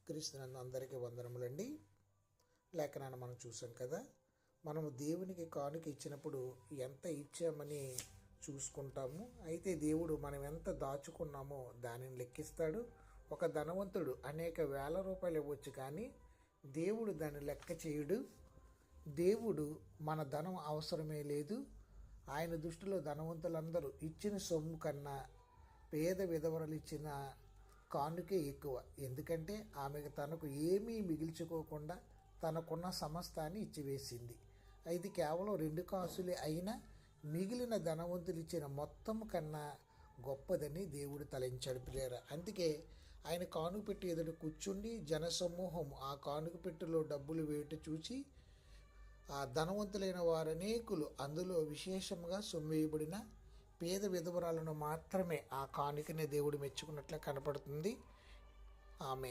క్రీస్తునందు అందరికీ వందనములండి. లేఖనాన్ని మనం చూసాం కదా, మనము దేవునికి కానుక ఇచ్చినప్పుడు ఎంత ఇచ్చామని చూసుకుంటాము. అయితే దేవుడు మనం ఎంత దాచుకున్నామో దానిని లెక్కిస్తాడు. ఒక ధనవంతుడు అనేక వేల రూపాయలు ఇవ్వచ్చు, కానీ దేవుడు దాన్ని లెక్క చేయడు. దేవుడు మన ధనం అవసరమే లేదు. ఆయన దృష్టిలో ధనవంతులందరూ ఇచ్చిన సొమ్ము కన్నా పేద విధవరలు ఇచ్చిన కానుకే ఎక్కువ. ఎందుకంటే ఆమెకు తనకు ఏమీ మిగిల్చుకోకుండా తనకున్న సమస్తాన్ని ఇచ్చివేసింది. ఇది కేవలం 2 కాసులే అయినా మిగిలిన ధనవంతులు ఇచ్చిన మొత్తం కన్నా గొప్పదని దేవుడు తలంచాడు పిల్లారా. అందుకే ఆయన కానుక పెట్టి ఎదుట కూర్చుండి జనసమూహం ఆ కానుక పెట్టెలో డబ్బులు వేయట చూసి ఆ ధనవంతులైన వారు అనేకులు, అందులో విశేషంగా సొమ్మేయబడిన పేద విధవరాలను మాత్రమే ఆ కానుకనే దేవుడు మెచ్చుకున్నట్లు కనపడుతుంది. ఆమె